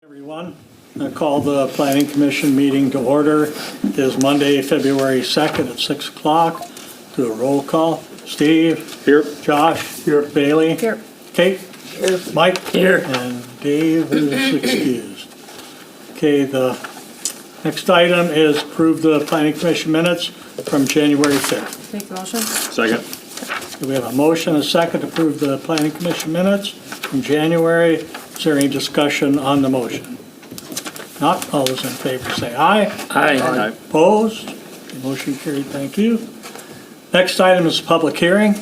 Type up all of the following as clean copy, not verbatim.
Everyone, I call the Planning Commission meeting to order. It is Monday, February 2nd at 6 o'clock. Do a roll call. Steve? Here. Josh? Here. Bailey? Here. Kate? Here. Mike? Here. And Dave is excused. Okay, the next item is approve the Planning Commission minutes from January 5th. Make the motion. Second. We have a motion, a second to approve the Planning Commission minutes from January. Is there any discussion on the motion? Not, all those in favor say aye. Aye. Opposed? The motion carried, thank you. Next item is public hearing.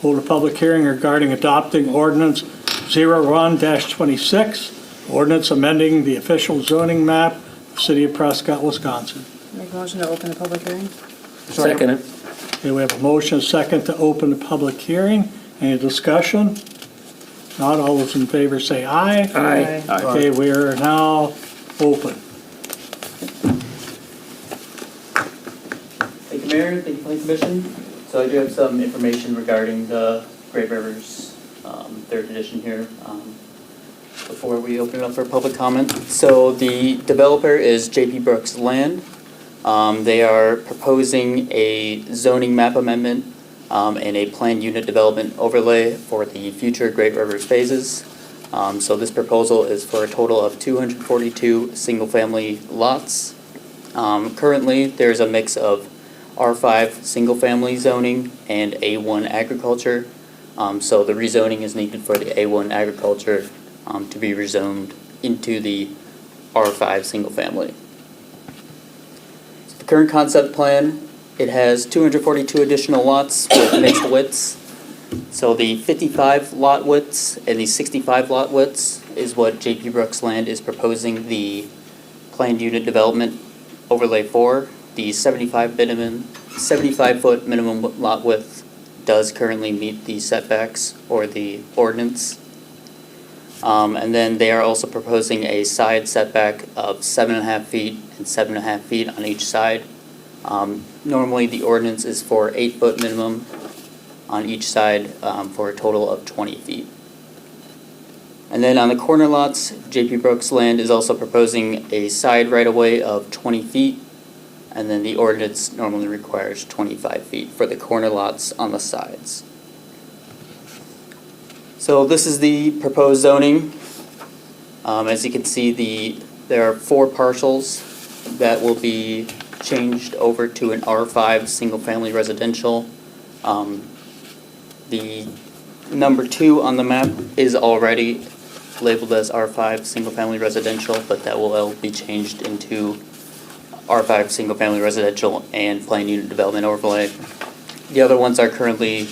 Hold a public hearing regarding adopting ordinance 01-26, ordinance amending the official zoning map of the city of Prescott, Wisconsin. Make a motion to open the public hearing. Second. Okay, we have a motion, a second to open the public hearing. Any discussion? Not, all those in favor say aye. Aye. Okay, we are now open. Thank you, Mayor. Thank you, Planning Commission. So I do have some information regarding the Great Rivers third edition here before we open it up for public comment. So the developer is J.P. Brooks Land. They are proposing a zoning map amendment and a planned unit development overlay for the future Great Rivers phases. So this proposal is for a total of 242 single-family lots. Currently, there's a mix of R5 single-family zoning and A1 agriculture. So the rezoning is needed for the A1 agriculture to be rezoned into the R5 single-family. So the current concept plan, it has 242 additional lots with mixed widths. So the 55 lot widths and the 65 lot widths is what J.P. Brooks Land is proposing the planned unit development overlay for. The 75-foot minimum lot width does currently meet the setbacks or the ordinance. And then they are also proposing a side setback of 7.5 feet and 7.5 feet on each side. Normally the ordinance is for 8-foot minimum on each side for a total of 20 feet. And then on the corner lots, J.P. Brooks Land is also proposing a side right-of-way of 20 feet, and then the ordinance normally requires 25 feet for the corner lots on the sides. So this is the proposed zoning. As you can see, there are 4 parcels that will be changed over to an R5 single-family residential. The number 2 on the map is already labeled as R5 single-family residential, but that will be changed into R5 single-family residential and planned unit development overlay. The other ones are currently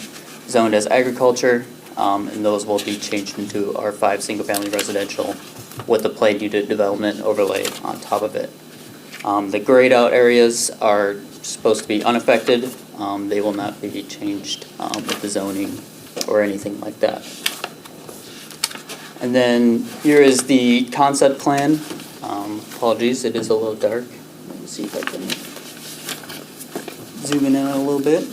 zoned as agriculture, and those will be changed into R5 single-family residential with the planned unit development overlay on top of it. The grayed out areas are supposed to be unaffected. They will not be changed with the zoning or anything like that. And then here is the concept plan. Apologies, it is a little dark. Let me see if I can zoom in on it a little bit.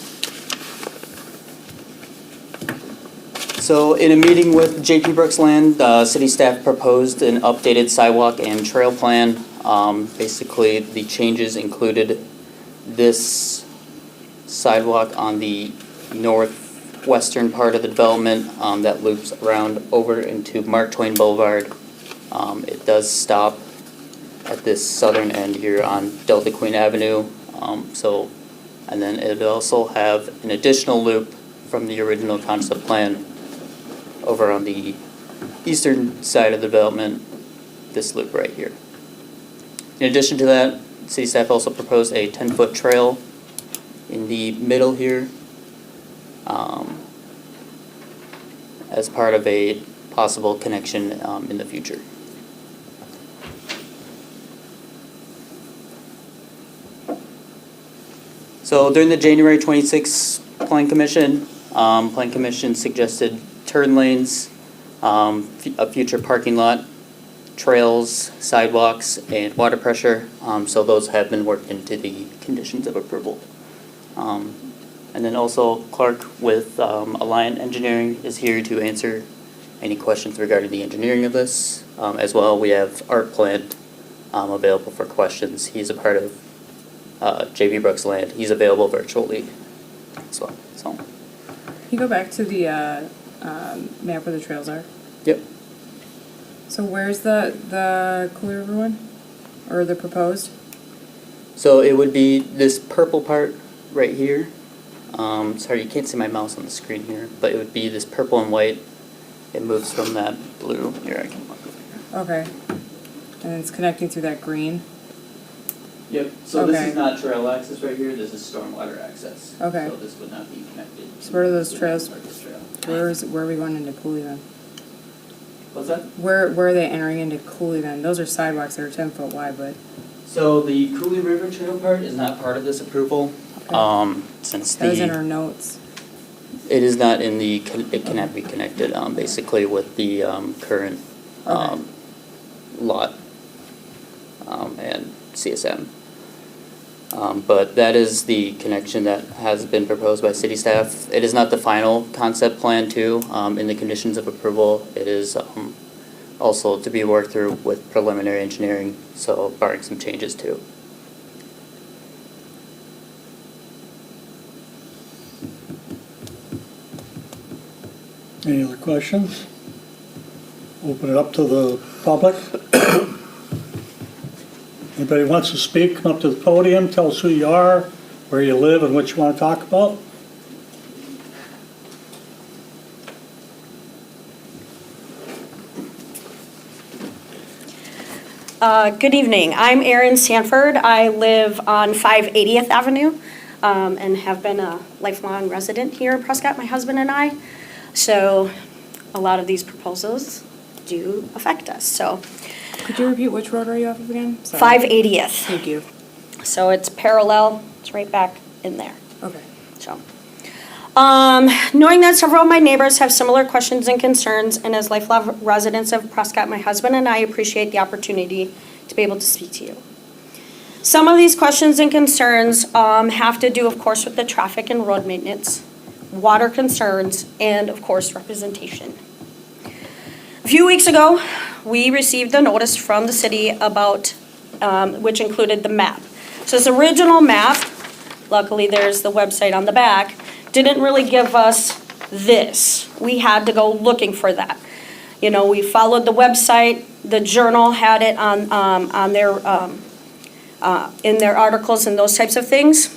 So in a meeting with J.P. Brooks Land, city staff proposed an updated sidewalk and trail plan. Basically, the changes included this sidewalk on the northwestern part of the development that loops around over into Mark Twain Boulevard. It does stop at this southern end here on Delta Queen Avenue. And then it also have an additional loop from the original concept plan over on the eastern side of the development, this loop right here. In addition to that, city staff also proposed a 10-foot trail in the middle here as part of a possible connection in the future. So during the January 26th Plan Commission suggested turn lanes, a future parking lot, trails, sidewalks, and water pressure. So those have been worked into the conditions of approval. And then also Clark with Alliant Engineering is here to answer any questions regarding the engineering of this. As well, we have Art Plant available for questions. He's a part of JV Brooks Land. He's available virtually as well. So, Can you go back to the map where the trails are? yep. So where's the Cooley River one? Or the proposed? So it would be this purple part right here. Sorry, you can't see my mouse on the screen here, but it would be this purple and white. It moves from that blue. Here, I can walk over here. Okay. And it's connecting through that green? Yep, so this Okay. is not trail access right here, this is stormwater access. Okay. So this would not be connected. So where are those to trails? Marcus Trail. Where are we going into Cooley then? What's that? Where are they entering into Cooley then? Those are sidewalks that are 10 foot wide, but, So the Cooley River Trail part is not part of this approval. Okay. Since that was in our the, notes. it is not in the, it cannot be connected, basically with the, current, Okay. lot, and CSM. But that is the connection that has been proposed by city staff. It is not the final concept plan too, in the conditions of approval. It is, also to be worked through with preliminary engineering, so barring some changes too. Any other questions? Open it up to the public. Anybody wants to speak, come up to the podium, tell us who you are, where you live, and what you want to talk about. Good evening. I'm Erin Sanford. I live on 580th Avenue and have been a lifelong resident here in Prescott, my husband and I. So a lot of these proposals do affect us. So Could you repeat which road are you off of again? Sorry. 580th. Thank you. So it's parallel. It's right back in there. Okay. So, knowing that several of my neighbors have similar questions and concerns, and as lifelong residents of Prescott, my husband and I appreciate the opportunity to be able to speak to you. Some of these questions and concerns have to do, of course, with the traffic and road maintenance, water concerns, and, of course, representation. A few weeks ago, we received a notice from the city about, which included the map. So this original map, luckily there's the website on the back, didn't really give us this. We had to go looking for that. You know, we followed the website, the Journal had it on their, in their articles and those types of things.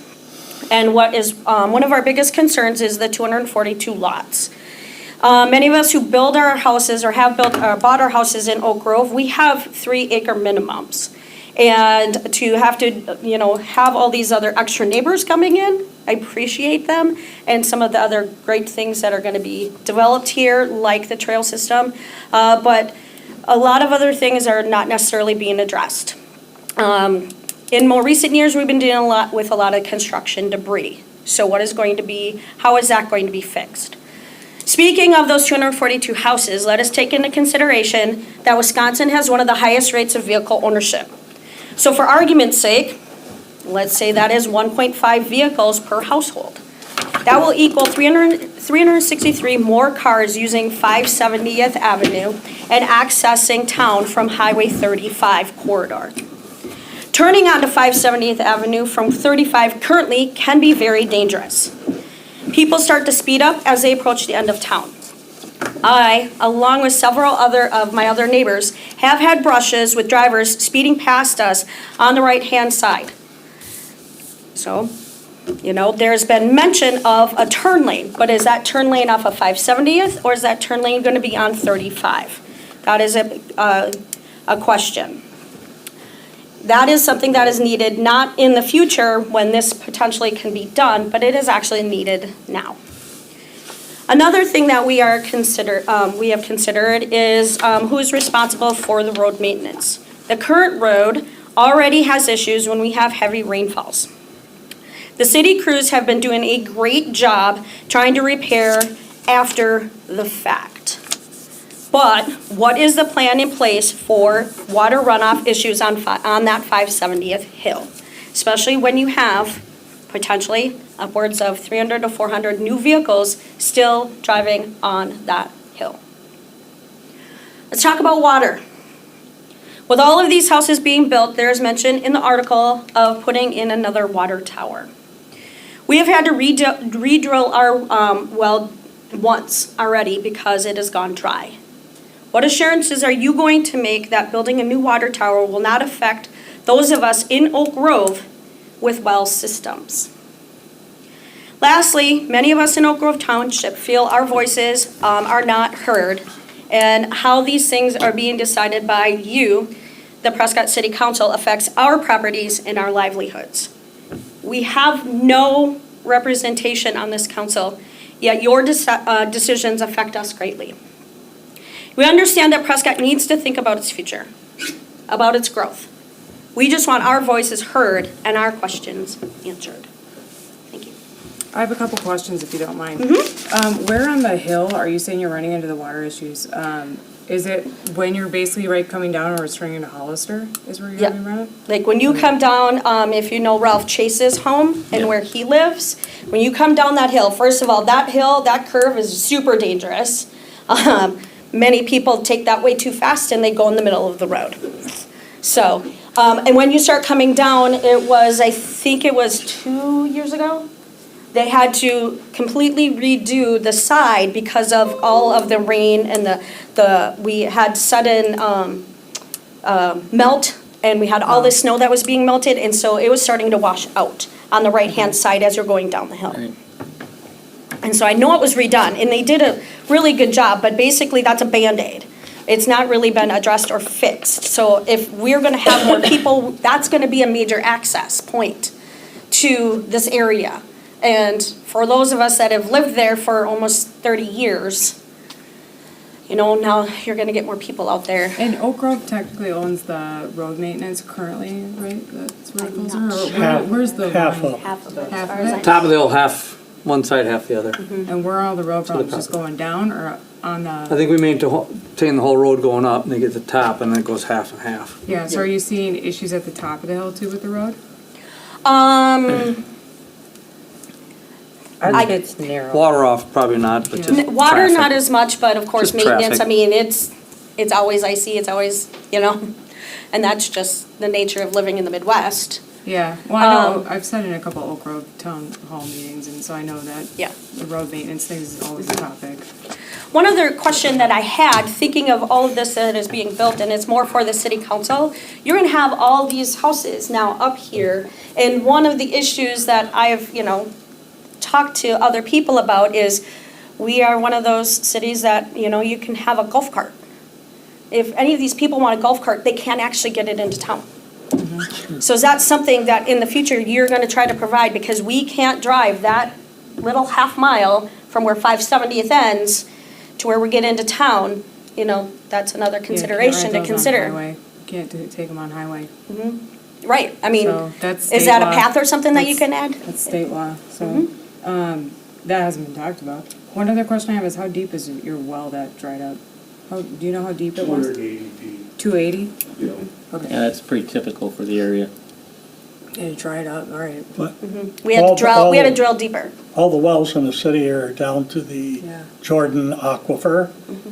And what is, one of our biggest concerns is the 242 lots. Many of us who build our houses or have built, bought our houses in Oak Grove, we have 3-acre minimums. And to have to, you know, have all these other extra neighbors coming in, I appreciate them, and some of the other great things that are gonna be developed here, like the trail system. But a lot of other things are not necessarily being addressed. In more recent years, we've been dealing with a lot of construction debris. So what is going to be, how is that going to be fixed? Speaking of those 242 houses, let us take into consideration that Wisconsin has one of the highest rates of vehicle ownership. So for argument's sake, let's say that is 1.5 vehicles per household. That will equal 363 more cars using 570th Avenue and accessing town from Highway 35 corridor. Turning onto 570th Avenue from 35 currently can be very dangerous. People start to speed up as they approach the end of town. I, along with several of my other neighbors, have had brushes with drivers speeding past us on the right-hand side. So, you know, there's been mention of a turn lane, but is that turn lane off of 570th or is that turn lane going to be on 35? That is a question. That is something that is needed not in the future when this potentially can be done, but it is actually needed now. Another thing that we have considered is who is responsible for the road maintenance. The current road already has issues when we have heavy rainfalls. The city crews have been doing a great job trying to repair after the fact. But what is the plan in place for water runoff issues on that 570th hill? Especially when you have potentially upwards of 300 to 400 new vehicles still driving on that hill. Let's talk about water. With all of these houses being built, there is mention in the article of putting in another water tower. We have had to re-drill our well once already because it has gone dry. What assurances are you going to make that building a new water tower will not affect those of us in Oak Grove with well systems? Lastly, many of us in Oak Grove Township feel our voices are not heard, and how these things are being decided by you, the Prescott City Council, affects our properties and our livelihoods. We have no representation on this council, yet your decisions affect us greatly. We understand that Prescott needs to think about its future, about its growth. We just want our voices heard and our questions answered. Thank you. I have a couple questions if you don't mind. Mm-hmm. Where on the hill are you saying you're running into the water issues? Is it when you're basically right coming down or it's turning into Hollister is where you're Yeah. gonna be running? Like when you come down, if you know Ralph Chase's home and where he lives, when you come down that hill, first of all, that hill, that curve is super dangerous. Many people take that way too fast and they go in the middle of the road. So, and when you start coming down, I think it was 2 years ago, they had to completely redo the side because of all of the rain and we had sudden melt, and we had all this snow that was being melted, and so it was starting to wash out on the right-hand side as you're going down the hill. Right. And so I know it was redone, and they did a really good job, but basically that's a Band-Aid. It's not really been addressed or fixed. So if we're gonna have more people, that's gonna be a major access point to this area. And for those of us that have lived there for almost 30 years, now you're gonna get more people out there. And Oak Grove technically owns the road maintenance currently, right? That's where it goes, I'm not or sure. where's the Half line? of Half of it, as Half far of as it? I. Top of the hill, half one side, half the other. And where are all the road the problems, just top. going down or on I the? think we maintain the whole road going up, and they get to the top, and then it goes half and half. Yeah, so are you seeing issues at the top of the hill too with the road? I I- think it's narrow. Water off, probably not, but just Water, traffic. not as much, but of course, Just maintenance, I traffic. mean, it's always icy, it's always, and that's just the nature of living in the Midwest. Yeah, well, I know, I've sat in a couple Oak Grove Town Hall meetings, and so I know that Yeah. the road maintenance thing is always a topic. One other question that I had, thinking of all of this that is being built, and it's more for the city council, you're gonna have all these houses now up here, and one of the issues that I've, talked to other people about is we are one of those cities that, you can have a golf cart. If any of these people want a golf cart, they can't actually get it into town. So is that something that in the future you're gonna try to provide, because we can't drive that little half mile from where 570th ends to where we get into town, that's another consideration to consider. Can't take them on highway. Right, I mean, So that's is state that a law. path or something that you can add? That's state law, so, that hasn't been talked about. One other question I have is how deep is your well that dried up? Do you know how deep it was? 280 feet. 280? Yeah. Okay. Yeah, that's pretty typical for the area. It dried up, all right. But We had All to the- drill, we had to all- drill deeper. all the wells in the city are down to the Yeah. Jordan Aquifer,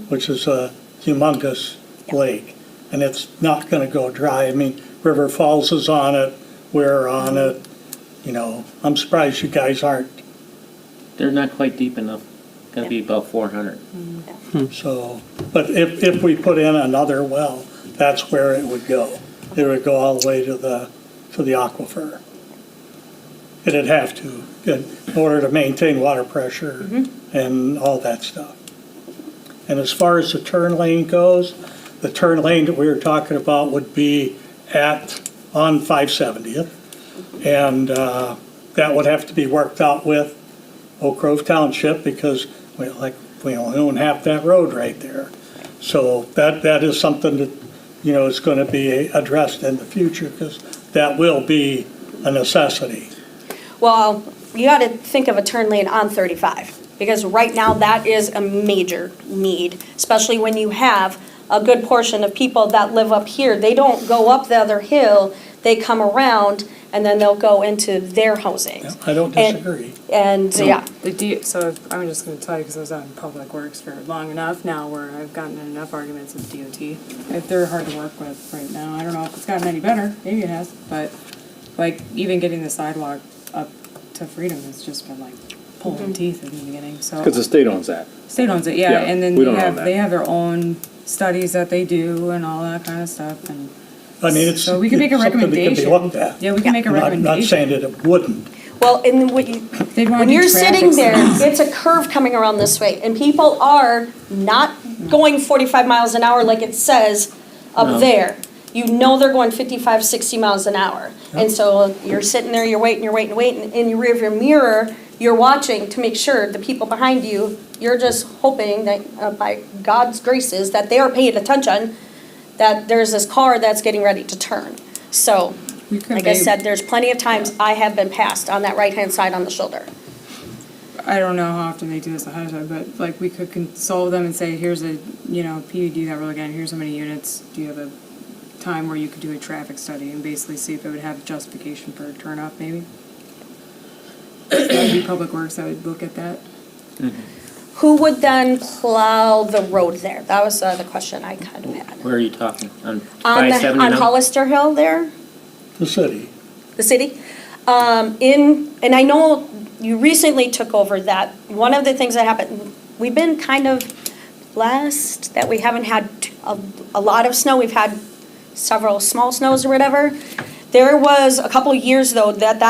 which is a humongous lake. And it's not gonna go dry. I mean, River Falls is on it, we're on it. I'm surprised you guys aren't. They're not quite deep enough. Gotta be about 400. So, but if we put in another well, that's where it would go. It would go all the way to the aquifer. It'd have to, in order to maintain water pressure and all that stuff. And as far as the turn lane goes, the turn lane that we were talking about would be on 570th. And that would have to be worked out with Oak Grove Township because we only own half that road right there. So that is something that, is going to be addressed in the future because that will be a necessity. Well, you gotta think of a turn lane on 35, because right now that is a major need, especially when you have a good portion of people that live up here. They don't go up the other hill they come around, and then they'll go into their housing. Yeah, I don't And- disagree. And, yeah, So I'm just gonna tell you, because I was on Public Works for long enough now where I've gotten in enough arguments with DOT. If they're hard to work with right now, I don't know if it's gotten any better, maybe it has, but like even getting the sidewalk up to Freedom has just been like pulling teeth in the beginning, so. Because the state owns that. State owns it, yeah, Yeah, and then we they don't own have, that. they have their own studies that they do and all that kind of stuff, and. I mean, it's So we can make a it's something that can be recommendation. looked at. Yeah, we can make a I'm recommendation. not saying that it wouldn't. well, and what you, They'd wanna when do you're sitting traffic there, studies. it's a curve coming around this way, and people are not going 45 miles an hour like it says No. up there. You know they're going 55, 60 miles an hour. And so you're sitting there, you're waiting, in your rearview mirror, you're watching to make sure the people behind you, you're just hoping that by God's graces, that they are paying attention, that there's this car that's getting ready to turn. So, We could like I maybe- said, there's plenty of times I have been passed on that right-hand side on the shoulder. I don't know how often they do this ahead of time, but like we could console with them and say, here's a, PUD that we're looking at, here's how many units, do you have a time where you could do a traffic study and basically see if it would have justification for a turn off maybe? That would be Public Works that would look at that. Who would then plow the road there? That was the question I kind of had. Where are you talking? On On 570 on now? Hollister Hill there? The city. The city. And I know you recently took over that. One of the things that happened, we've been kind of blessed that we haven't had a lot of snow. We've had several small snows or whatever. There was a couple of years though that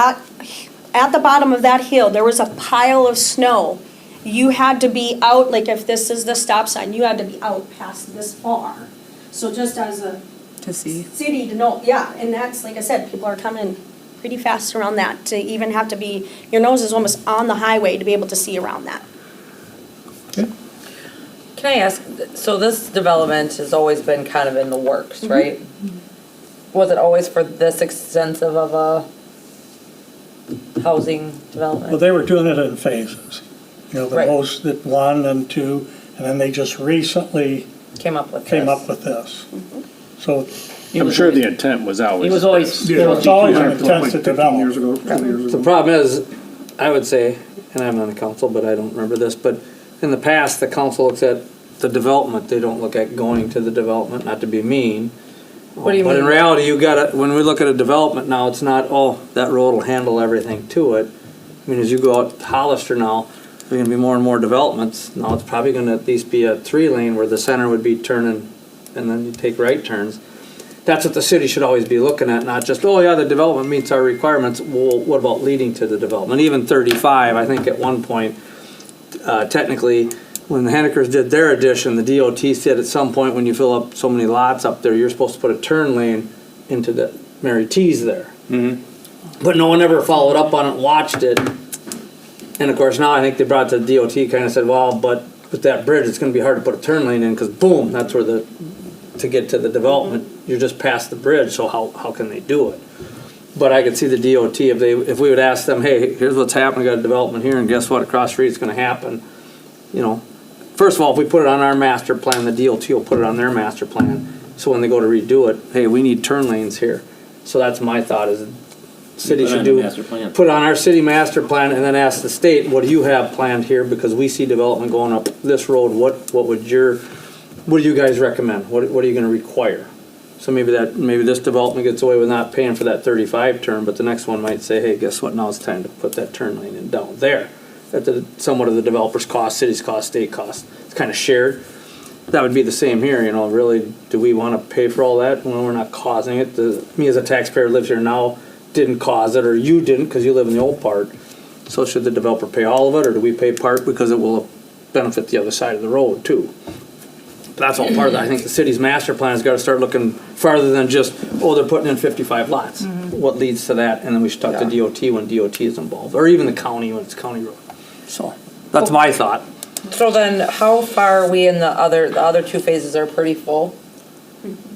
at the bottom of that hill, there was a pile of snow. You had to be out, like if this is the stop sign, you had to be out past this far. So just as a To see. city to know, yeah, and that's, like I said, people are coming pretty fast around that, to even have to be, your nose is almost on the highway to be able to see around that. Can I ask, so this development has always been kind of in the works, right? Was it always for this extensive of a housing Well, development? they were doing it in phases. You know, the Right. most, that 1 and 2, and then they just recently Came up with this? came up with this. So, He I'm was sure always- the intent was always. He was always. so it's always an intent to develop. The problem is, I would say, and I'm on the council, but I don't remember this, but in the past, the council looks at the development, they don't look at going to the development, not to be mean. What do you But in mean? reality, you gotta, when we look at a development now, it's not, oh, that road will handle everything to it. I mean, as you go out to Hollister now, there's gonna be more and more developments. Now, it's probably gonna at least be a 3-lane where the center would be turning, and then you take right turns. That's what the city should always be looking at, not just, oh yeah, the development meets our requirements, well, what about leading to the development? Even 35, I think at one point, technically, when the Hennickers did their addition, the DOT said at some point, when you fill up so many lots up there, you're supposed to put a turn lane into the Mary T's there. But no one ever followed up on it, and watched it. And of course, now I think they brought it to DOT, kind of said, well, but with that bridge, it's gonna be hard to put a turn lane in, because boom, that's where to get to the development, you're just past the bridge, so how can they do it? But I could see the DOT, if we would ask them, hey, here's what's happening, got a development here, and guess what, across the street, it's gonna happen. You know, first of all, if we put it on our master plan, the DOT will put it on their master plan, so when they go to redo it, hey, we need turn lanes here. So that's my thought, is city Put it should on the do, master plan. put it on our city master plan, and then ask the state, what do you have planned here, because we see development going up this road, what do you guys recommend? What are you gonna require? So maybe this development gets away with not paying for that 35 turn, but the next one might say, hey, guess what, now it's time to put that turn lane in down there. At somewhat of the developer's cost, city's cost, state cost, it's kinda shared. That would be the same here, you know, really, do we wanna pay for all that when we're not causing it? Me as a taxpayer who lives here now didn't cause it, or you didn't, cause you live in the old part. So should the developer pay all of it, or do we pay part because it will benefit the other side of the road too? That's all part of that. I think the city's master plan has got to start looking farther than just, oh, they're putting in 55 lots. What leads to that? And then we should talk to DOT when DOT is involved, or even the county when it's county road. So, that's my thought. So then, how far are we in the other two phases are pretty full?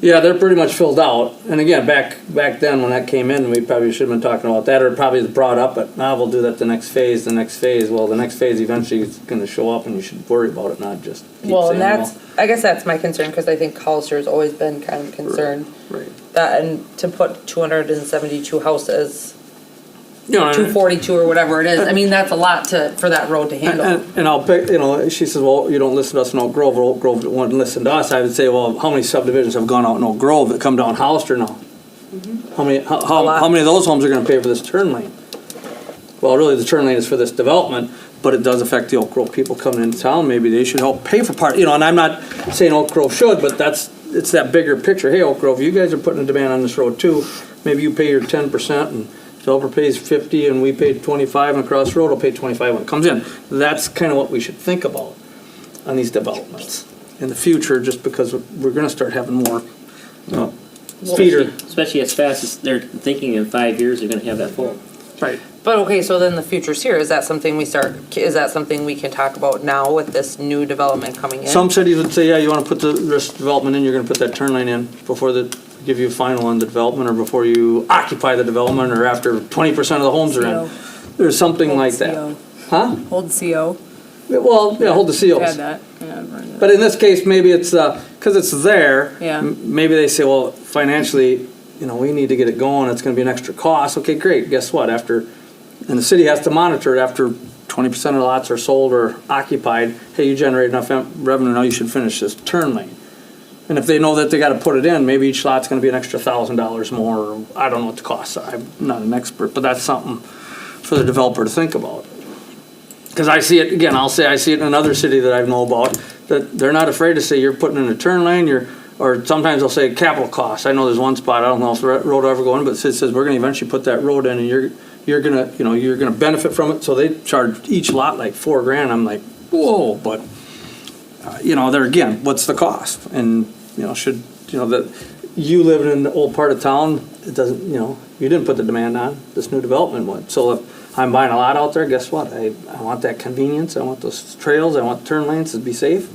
Yeah, they're pretty much filled out. And again, back then when that came in, we probably should have been talking about that, or it probably was brought up, but now we'll do that the next phase. Well, the next phase eventually is gonna show up and you should worry about it, not just keep Well, saying, and I guess that's my concern, because I think Hollister's always been kind of concerned Right. that, and to put 272 houses, You know, 242 or whatever it is, I mean, that's a lot for that road to handle. and I'll pick, she says, well, you don't listen to us in Oak Grove, or Oak Grove won't listen to us. I would say, well, how many subdivisions have gone out in Oak Grove that come down Hollister now? How many, how many of those homes are gonna pay for this turn lane? Well, really, the turn lane is for this development, but it does affect the Oak Grove people coming into town. Maybe they should help pay for part, and I'm not saying Oak Grove should, but it's that bigger picture. Hey, Oak Grove, you guys are putting a demand on this road too. Maybe you pay your 10% and developer pays 50 and we pay 25 and across the road will pay 25 when it comes in. That's kind of what we should think about on these developments in the future, just because we're gonna start having more, feeder. Especially as fast as they're thinking in 5 years, they're gonna have that full. Right. But okay, so then the future's here, is that something we can talk about now with this new development coming in? Some cities would say, yeah, you wanna put this development in, you're gonna put that turn lane in before give you a final on the development, or before you occupy the development, or after 20% of the homes are in. There's something like that. Huh? Hold CO. Well, yeah, hold the seals. Had that. Yeah, I've run But in this case, maybe it's, because it's there. Yeah. Maybe they say, well, financially, we need to get it going, it's gonna be an extra cost. Okay, great, guess what, and the city has to monitor it after 20% of the lots are sold or occupied. Hey, you generate enough revenue, now you should finish this turn lane. And if they know that they gotta put it in, maybe each lot's gonna be an extra $1,000 more, or I don't know what the costs are, I'm not an expert, but that's something for the developer to think about. Because I see it, again, I see it in another city that I know about, that they're not afraid to say you're putting in a turn lane, or sometimes they'll say capital costs. I know there's one spot, I don't know if the road will ever go in, but it says we're gonna eventually put that road in, and you're gonna benefit from it. So they charge each lot like $4,000. I'm like, whoa, but there again, what's the cost? And that you live in the old part of town, it doesn't, you didn't put the demand on, this new development would. So if I'm buying a lot out there, guess what? I want that convenience, I want those trails, I want turn lanes to be safe.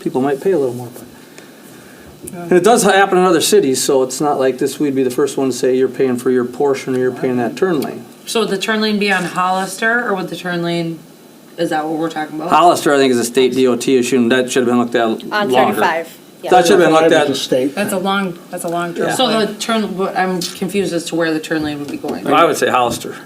People might pay a little more, but. And it does happen in other cities, so it's not like this, we'd be the first one to say you're paying for your portion or you're paying that turn lane. So would the turn lane be on Hollister, or would the turn lane, is that what we're talking about? Hollister, I think, is a state DOT issue, and that should have been looked at On longer. 35. Yeah. That should have been looked Five is a at, state. That's a long term. So the turn, but I'm confused as to where the turn lane would be going. I would say Hollister.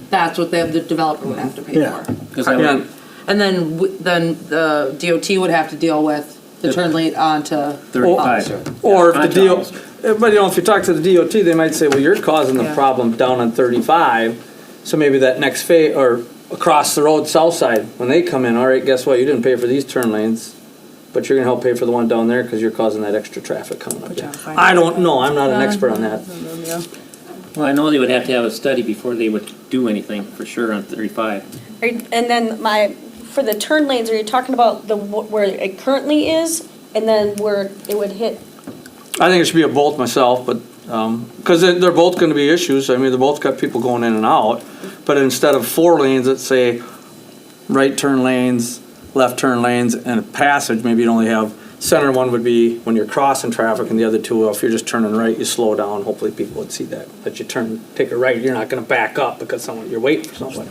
That's what the developer would have to pay Yeah. for. 'Cause that Yeah. would- And then the DOT would have to deal with the turn lane onto 35. Or if Onto the Hollister. but if you talk to the DOT, they might say, well, you're causing the Yeah. problem down on 35, so maybe that next phase, or across the road, south side, when they come in, all right, guess what, you didn't pay for these turn lanes, but you're gonna help pay for the one down there, because you're causing that extra traffic coming up Which there. I'm fine I with. don't know, I'm not an expert on that. Yeah. Well, I know they would have to have a study before they would do anything, for sure, on 35. And then for the turn lanes, are you talking about where it currently is, and then where it would hit? I think it should be a both myself, but, because they're both gonna be issues, I mean, they're both got people going in and out, but instead of 4 lanes that say right turn lanes, left turn lanes, and a passage, maybe you'd only have, center one would be when you're crossing traffic, and the other two, if you're just turning right, you slow down, hopefully people would see that you take a right, you're not gonna back up because you're waiting for somebody.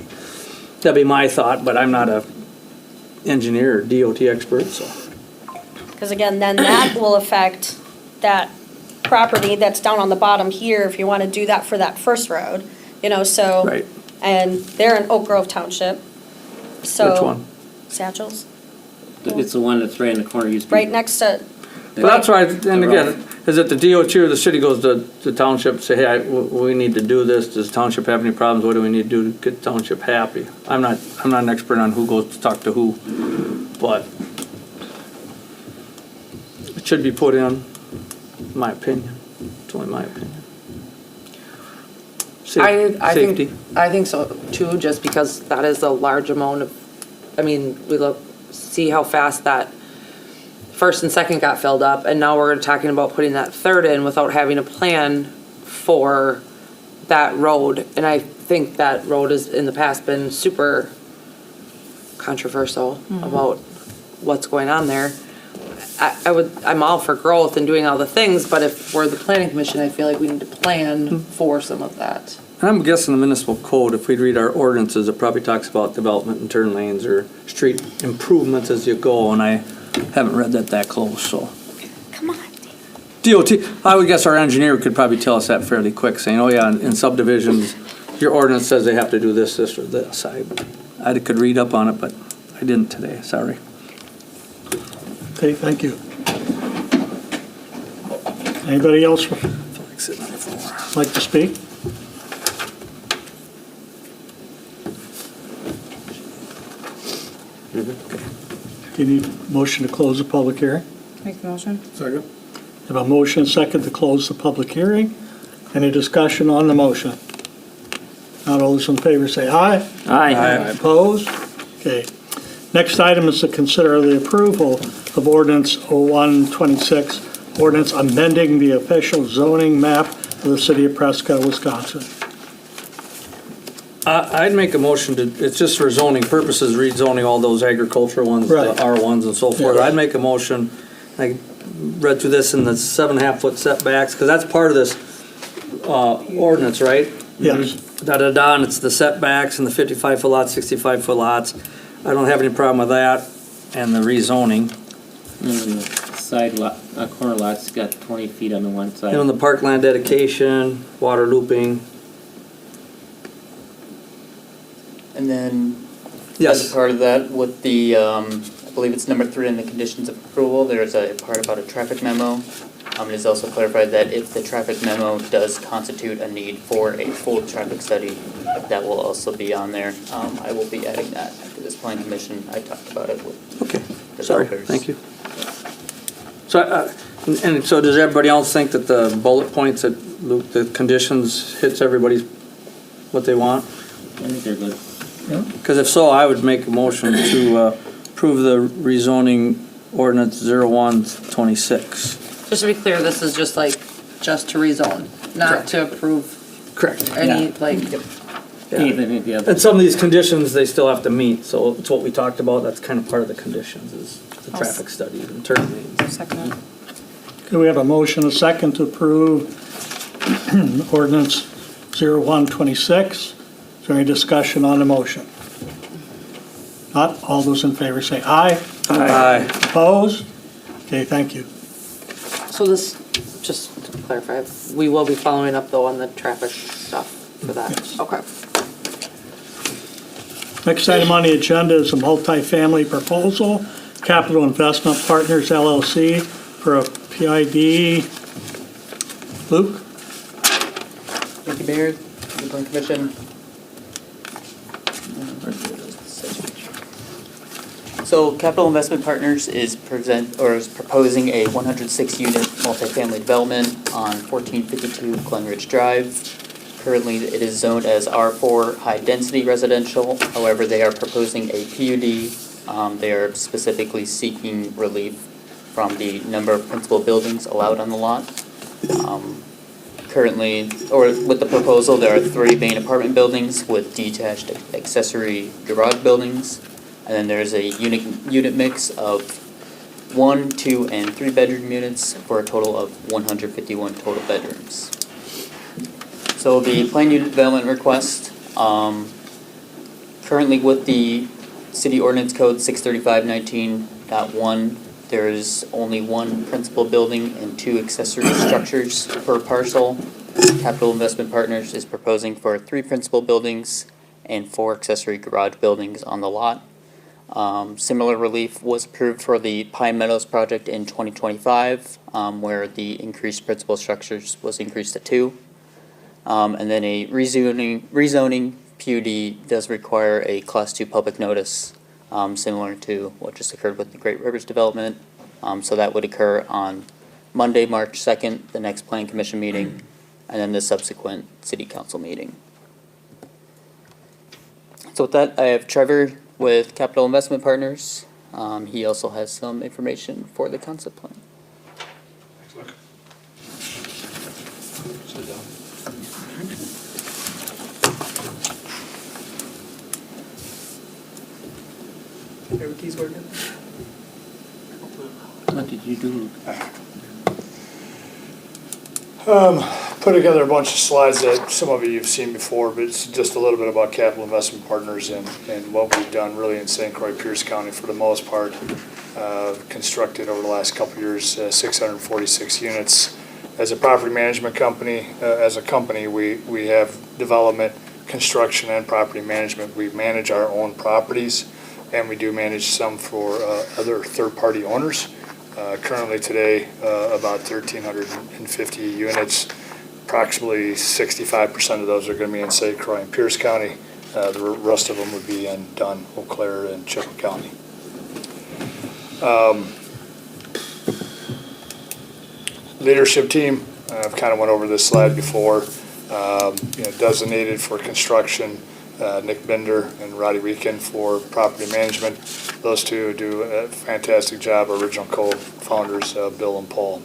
That'd be my thought, but I'm not a engineer or DOT expert, so. Because again, then that will affect that property that's down on the bottom here, if you want to do that for that first road, so. Right. And they're in Oak Grove Township, so. Which one? Satchels, It's the one that's right in the corner, used to be. right next to, But that's right, and The again, road. is it the DOT or the city goes to the township, say, hey, we need to do this, does the township have any problems, what do we need to do to get the township happy? I'm not an expert on who goes to talk to who, but it should be put in my opinion, it's only my opinion. Safety. I think so too, just because that is a large amount of, see how fast that first and second got filled up, and now we're talking about putting that third in without having a plan for that road. And I think that road has in the past been super controversial about what's going on there. I'm all for growth and doing all the things, but if we're the planning commission, I feel like we need to plan for some of that. And I'm guessing the municipal code, if we'd read our ordinances, it probably talks about development and turn lanes or street improvements as you go, and I haven't read that close, so. Come on. DOT, I would guess our engineer could probably tell us that fairly quick, saying, oh yeah, in subdivisions, your ordinance says they have to do this, this, or this. I could read up on it, but I didn't today, sorry. Okay, thank you. Anybody else I feel like sitting on the floor. like to speak? Do you need a motion to close the public hearing? Make the motion? Second. Have a motion and second to close the public hearing. Any discussion on the motion? Not all those in favor say aye. Aye. Opposed? Okay. Next item is to consider the approval of ordinance 0126, ordinance amending the official zoning map of the city of Prescott, Wisconsin. I'd make a motion to, it's just for zoning purposes, rezoning all those agricultural ones, the Right. R1s and so forth. Yeah. I'd make a motion, I read through this in the 7.5-foot setbacks, because that's part of this ordinance, right? Yes. Da-da-da, and it's the setbacks and the 55-foot lots, 65-foot lots. I don't have any problem with that, and the rezoning. And the side lot, corner lot's got 20 feet on the one side. You know, the parkland dedication, water looping. And then, as Yes. a part of that, with the, I believe it's number 3 in the conditions of approval, there's a part about a traffic memo. It is also clarified that if the traffic memo does constitute a need for a full traffic study, that will also be on there. I will be adding that to this plan commission. I talked about it with Okay, sorry, developers. thank you. So, and so does everybody else think that the bullet points that Luke, the conditions hits everybody's, what they want? I think they're good. Because if so, I would make a motion to approve the rezoning ordinance 0126. Just to be clear, this is just to rezone, not Correct. to approve Correct. any, Anything the other. And some of these conditions, they still have to meet, so it's what we talked about, that's kind of part of the conditions, is the traffic study and turn lanes. Second. Okay, we have a motion, a second to approve ordinance 0126. Is there any discussion on the motion? Not, all those in favor say aye. Aye. Opposed? Okay, thank you. so this, just to clarify, we will be following up though on the traffic stuff for that. Yes. Okay. Next item on the agenda is a multifamily proposal, Capital Investment Partners LLC for a PID. Luke? Thank you, Mayor, the plan commission. So Capital Investment Partners is proposing a 106-unit multifamily development on 1452 Glen Ridge Drive. Currently, it is zoned as R4 high-density residential. However, they are proposing a PUD. They are specifically seeking relief from the number of principal buildings allowed on the lot. Currently, or with the proposal, there are 3 main apartment buildings with detached accessory garage buildings. And then there's a unit mix of 1, 2, and 3 bedroom units for a total of 151 total bedrooms. So the planned unit development request, currently with the city ordinance code 635-19.1, there is only 1 principal building and 2 accessory structures per parcel. Capital Investment Partners is proposing for 3 principal buildings and 4 accessory garage buildings on the lot. Similar relief was approved for the Pine Meadows project in 2025, where the increased principal structures was increased to 2. And then a rezoning PUD does require a Class 2 public notice, similar to what just occurred with the Great Rivers development. So that would occur on Monday, March 2nd, the next Plan Commission meeting, and then the subsequent City Council meeting. So with that, I have Trevor with Capital Investment Partners. He also has some information for the concept plan. Are the keys working? development did you do? Put together a bunch of slides that some of you have seen before, but it's just a little bit about Capital Investment Partners and what we've done really in St. Croix, Pierce County for the most part. Constructed over the last couple of years, 646 units. As a property management company, as a company, we have development, construction, and property management. We manage our own properties, and we do manage some for other third-party owners. Currently today, about 1,350 units. Approximately 65% of those are going to be in St. Croix and Pierce County. The rest of them would be in Dunn, Eau Claire, and Chippewa County. Leadership team, I've kind of went over this slide before. Designated for construction, Nick Bender and Roddy Weekend for property management. Those two do a fantastic job, original co-founders, Bill and Paul.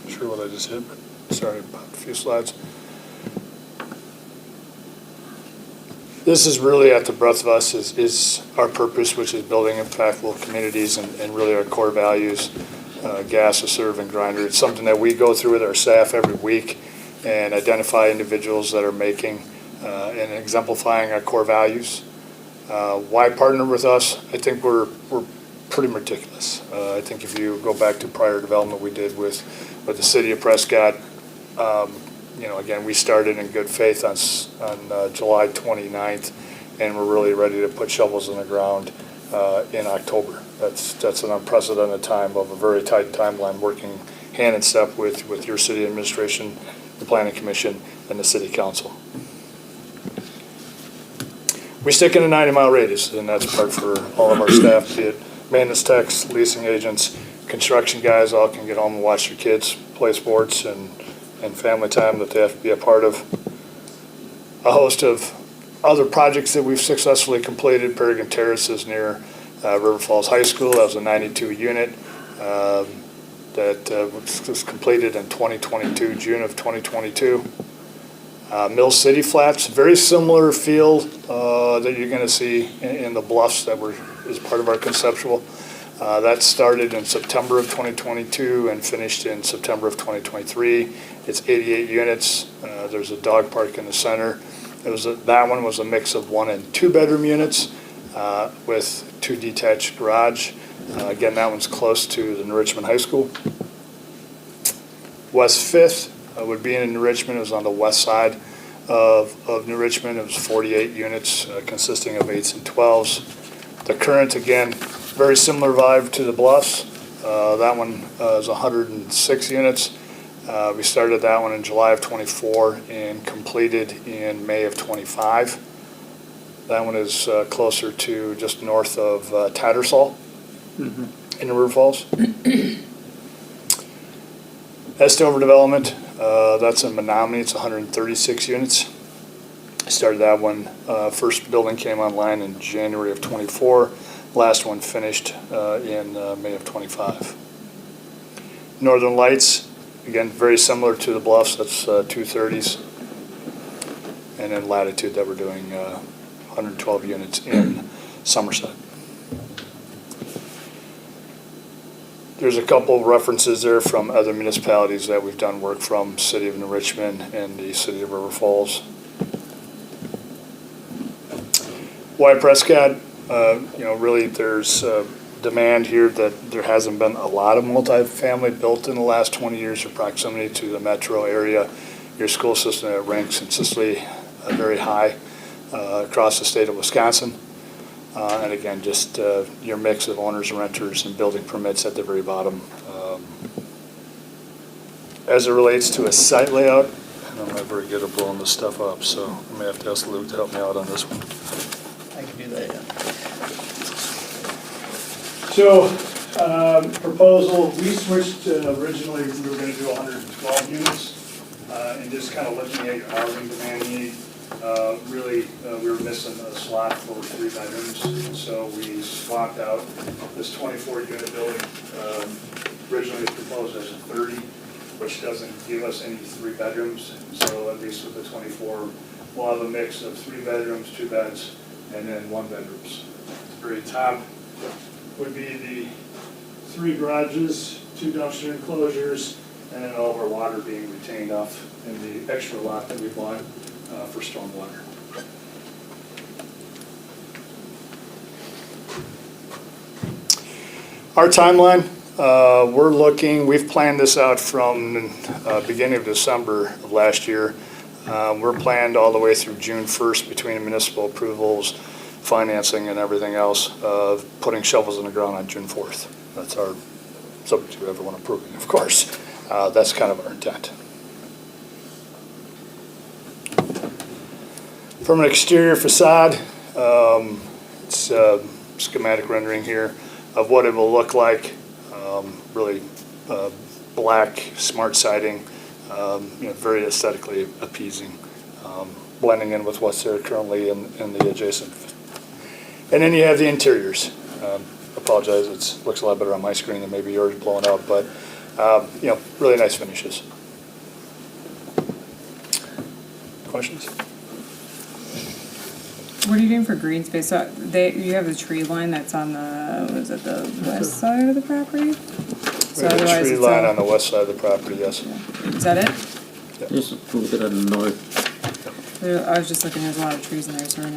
Not sure what I just hit, but sorry about a few slides. This is really at the breadth of us is our purpose, which is building impactful communities and really our core values, gas, a serve, and grinder. It's something that we go through with our staff every week and identify individuals that are making and exemplifying our core values. Why partner with us? I think we're pretty meticulous. I think if you go back to prior development we did with the city of Prescott, again, we started in good faith on July 29th, and we're really ready to put shovels in the ground in October. That's an unprecedented time of a very tight timeline, working hand in step with your city administration, the planning commission, and the city council. We stick in a 90-mile radius, and that's part for all of our staff, be it maintenance techs, leasing agents, construction guys, all can get home and watch their kids play sports and family time that they have to be a part of. A host of other projects that we've successfully completed. Peregrine Terraces near River Falls High School. That was a 92 unit that was completed in 2022, June of 2022. Mill City Flats, very similar feel that you're going to see in the bluffs that is part of our conceptual. That started in September of 2022 and finished in September of 2023. It's 88 units. There's a dog park in the center. That one was a mix of 1 and 2 bedroom units with 2 detached garage. Again, that one's close to the New Richmond High School. West 5th would be in New Richmond. It was on the west side of New Richmond. It was 48 units consisting of 8s and 12s. The Current, again, very similar vibe to the Bluffs. That one is 106 units. We started that one in July of 24 and completed in May of 25. That one is closer to just north of Tattersall in the River Falls. Estover Development, that's in Menominee. It's 136 units. Started that one. First building came online in January of 24. Last one finished in May of 25. Northern Lights, again, very similar to the Bluffs. That's 230s. And then Latitude that we're doing 112 units in Somerset. There's a couple of references there from other municipalities that we've done work from, City of New Richmond and the City of River Falls. Why Prescott? Really there's demand here that there hasn't been a lot of multifamily built in the last 20 years for proximity to the metro area. Your school system that ranks in Sicily very high across the state of Wisconsin. And again, just your mix of owners and renters and building permits at the very bottom. As it relates to a site layout, I'm not very good at blowing this stuff up, so I may have to ask Luke to help me out on this one. I can do that, yeah. So, proposal, we switched, originally we were going to do 112 units, and just kind of looking at your housing demand need. Really, we were missing a slot for 3 bedrooms, so we swapped out this 24-unit building. Originally proposed as a 30, which doesn't give us any 3 bedrooms. So at least with the 24, we'll have a mix of 3 bedrooms, 2 beds, and then 1 bedrooms. At the very top, would be the 3 garages, 2 dumpster enclosures, and then all of our water being retained off in the extra lot that we bought for stormwater. Our timeline, we've planned this out from beginning of December of last year. We're planned all the way through June 1st between municipal approvals, financing and everything else, putting shovels in the ground on June 4th. That's our, subject to everyone approving, of course. That's kind of our intent. From an exterior facade, it's a schematic rendering here of what it will look like. Really black, smart siding, very aesthetically appeasing, blending in with what's there currently in the adjacent. And then you have the interiors. Apologize, it looks a lot better on my screen than maybe yours blowing out, but really nice finishes. Questions? What are you doing for green space? So you have the tree line that's on the west side of the property? We So have a otherwise tree it's line all- on the west side of the property, yes. Is that it? Just a little bit of the north. I was just looking, there's a lot of trees in there, sorry.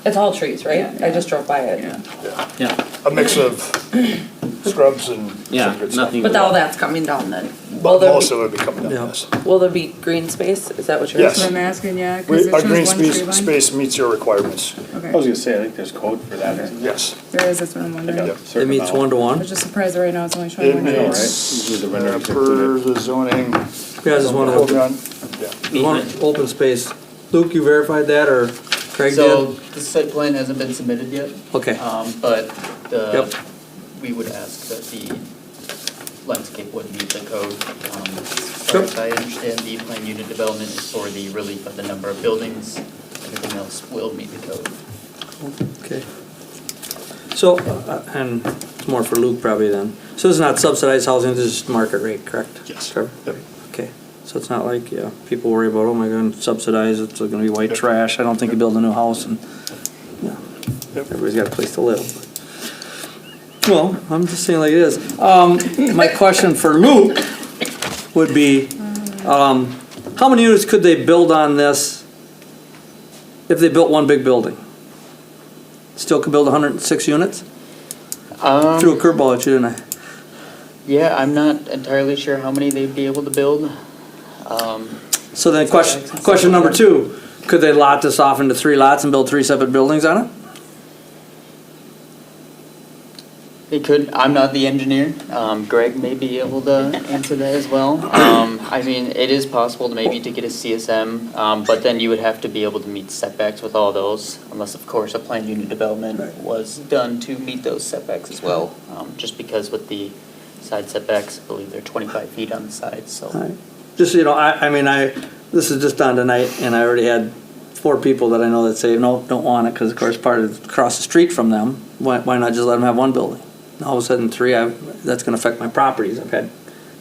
It's all trees, right? Yeah, I just drove by it. Yeah. Yeah, A mix of scrubs and yeah, some good stuff. nothing. But all that's coming down then. But most of it will be coming down, Yeah. yes. Will there be green space? Is that what you're Yes. That's what I'm asking, yeah, because it Our shows green one tree space, line. space meets your requirements, Okay, I was gonna say, I think there's code for that, isn't there? yes. there is, that's what I'm wondering. Yep. It meets 1 to I 1. was just surprised that right now it's only showing It one I know, tree. right? meets, Usually the renderings per include it. the zoning. Yeah, just one of them. Yeah. One open space. Luke, you verified that, or Craig So did? the site plan hasn't been submitted yet. Okay. But Yep. we would ask that the landscape would meet the code. As Sure. far as I understand, the plan unit development is for the relief of the number of buildings. Everything else will meet the code. Okay. So, and it's more for Luke probably then. So this is not subsidized housing, this is just market rate, correct? Yes. Trevor? Yep. Okay. So it's not like, people worry about, oh my God, subsidized, it's gonna be white trash. I don't think you build a new house and, everybody's got a place to live. Well, I'm just saying like it is. My question for Luke would be, how many units could they build on this if they built one big building? Still could build 106 units? Threw a curveball at you, didn't I? Yeah, I'm not entirely sure how many they'd be able to build. So then question number 2, could they lot this off into 3 lots and build 3 separate buildings on it? It could, I'm not the engineer. Greg may be able to answer that as well. I mean, it is possible to get a CSM, but then you would have to be able to meet setbacks with all those, unless of course a planned unit development was done to meet those setbacks as well. Just because with the side setbacks, I believe they're 25 feet on the sides, so. All right. Just, this is just on tonight, and I already had 4 people that I know that say, no, don't want it, because of course part of across the street from them, why not just let them have 1 building? All of a sudden 3, that's gonna affect my properties. I've had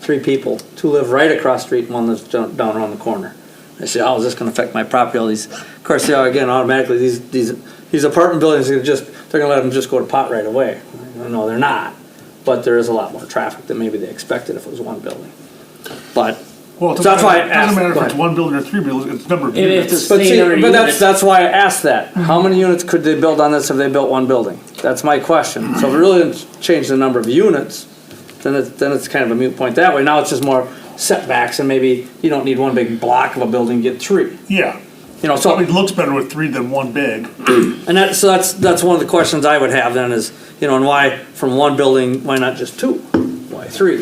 3 people, 2 live right across the street, and 1 lives down around the corner. They say, how is this gonna affect my property? All these, of course, again, automatically, these apartment buildings, they're gonna let them just go to pot right away. No, they're not, but there is a lot more traffic than maybe they expected if it was 1 building. But, Well, it so that's why I doesn't asked. matter go if it's ahead. 1 building or 3 buildings, it's number of If units. it's But see, same number of but units. that's why I asked that. How many units could they build on this if they built 1 building? That's my question. So if it really didn't change the number of units, then it's kind of a moot point that way. Now it's just more setbacks, and maybe you don't need 1 big block of a building, get 3. Yeah. So Probably looks better with 3 than 1 big. and that's one of the questions I would have then is, and why from 1 building, why not just 2? Why 3,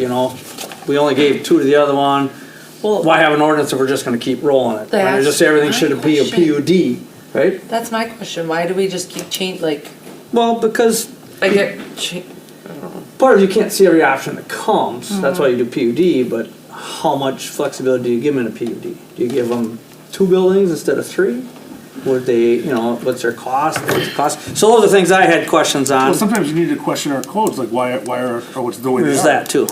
We only gave 2 to the other one. Well, Why have an ordinance if we're just gonna keep rolling it? Why not That's just say everything my should be a question. PUD, right? that's my question. Why do we just keep Well, because I get, part of you can't see every option that comes, that's why you do PUD, but how much flexibility do you give them in a PUD? Do you give them 2 buildings instead of 3? Would they, what's their cost, So those are things I had questions on. Well, sometimes you need to question our codes, like why are, or what's the way they are. There's that too.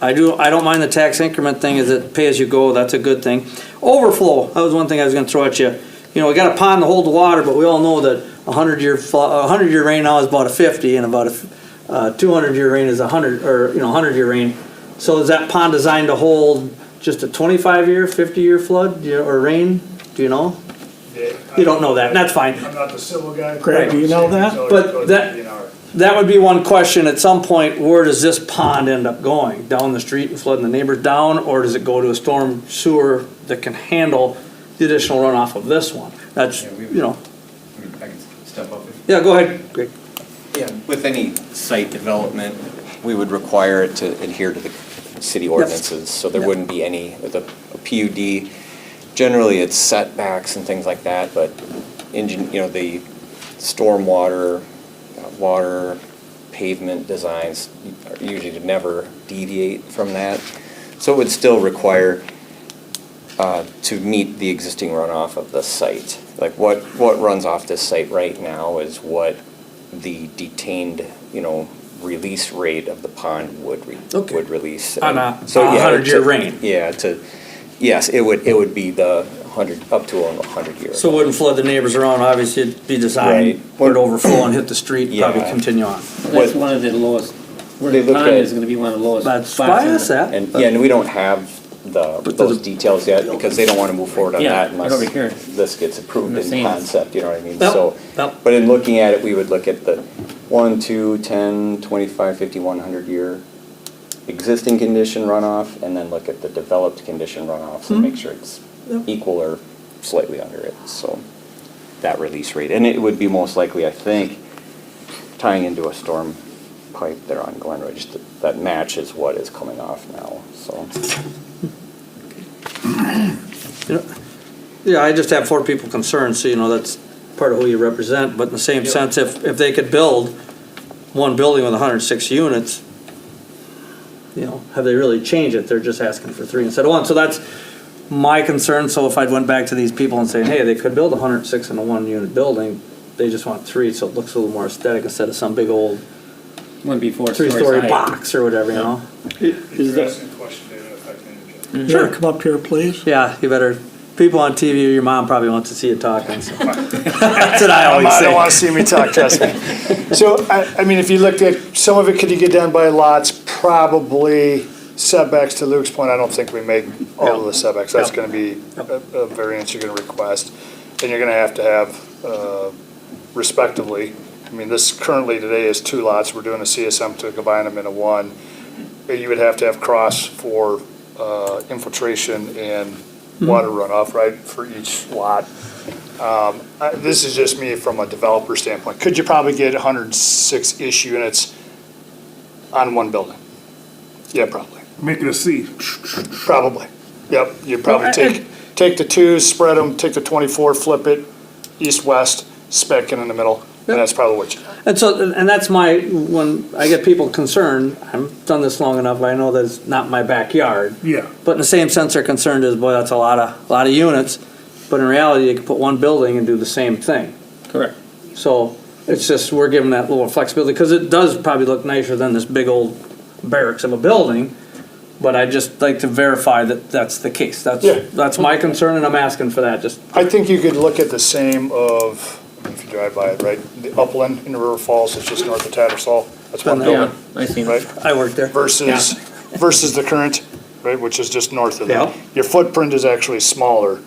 I don't mind the tax increment thing, is it pay as you go, that's a good thing. Overflow, that was one thing I was gonna throw at you. We got a pond to hold the water, but we all know that a 100-year rain now is about a 50, and about a 200-year rain is 100, or, 100-year rain. So is that pond designed to hold just a 25-year, 50-year flood, or rain? Do you know? You don't know that, and that's fine. I'm not the civil guy. Greg, do you know that? But that would be one question, at some point, where does this pond end up going? Down the street and flooding the neighbors down, or does it go to a storm sewer that can handle the additional runoff of this one? That's, I can step up. yeah, go ahead, Greg. Yeah, with any site development, we would require it to adhere to the city ordinances, so there wouldn't be any, with a PUD, generally it's setbacks and things like that, but the stormwater, water, pavement designs are usually never deviate from that. So it would still require to meet the existing runoff of the site. Like what runs off this site right now is what the detained, release rate of the pond would release. On a So, yeah, 100-year rain. Yeah, yes, it would be the 100, up to 100 years. So it wouldn't flood the neighbors around, obviously it'd be designed Right. where it overflow and hit the street, and probably Yeah. continue on. That's one of the lowest, where They the look pond at- is gonna be one of the lowest That's spots. why I in asked the- that. And we don't have those details yet, because they don't want to move forward on Yeah, that unless over here. this gets approved In the in same. concept, you know what I mean? Yep, So, yep. but in looking at it, we would look at the 1, 2, 10, 25, 50, 100-year existing condition runoff, and then look at the developed condition runoffs and make sure it's equal or slightly under it, so that release rate. And it would be most likely, I think, tying into a storm pipe there on Glen Ridge that matches what is coming off now, so. Yeah, I just have 4 people concerned, so that's part of who you represent, but in the same sense, if they could build one building with 106 units, have they really changed it? They're just asking for 3 instead of 1. So that's my concern. So if I went back to these people and saying, hey, they could build 106 in a 1-unit building, they just want 3, so it looks a little more aesthetic instead of some big old Wouldn't be 4 3-story stories high. box or whatever, Is that, Interesting question, David, if I can interject. Sure, come up here, please. Yeah, you better, people on TV or your mom probably wants to see you talking, so. That's what I always I don't want say. to see me talk, trust me. So, I mean, if you looked at, some of it could you get done by lots, probably setbacks, to Luke's point, I don't think we make all of the setbacks. That's going to be a variance you're going to request. And you're going to have, respectively, I mean, this currently today is 2 lots. We're doing a CSM to combine them into 1. You would have to have cross for infiltration and water runoff, right, for each lot. This is just me from a developer standpoint. Could you probably get 106-ish units on one building? Yeah, probably. make it a C. Probably. Yep, you'd probably take the 2, spread them, take the 24, flip it east-west, spec it in the middle, and that's probably what you. And that's when I get people concerned, I've done this long enough, I know that it's not my backyard. Yeah. But in the same sense, they're concerned is, boy, that's a lot of units. But in reality, you can put one building and do the same thing. Correct. So it's just, we're giving that little flexibility, because it does probably look nicer than this big old barracks of a building. But I'd just like to verify that that's the case. Yeah. That's my concern, and I'm asking for that, just. I think you could look at the same of, if you drive by it, right, the upland in the River Falls, it's just north of Tattersall. That's one Been there. building, I seen right? it. I worked there. Versus the current, right, which is just north of that. Yeah. Your footprint is actually smaller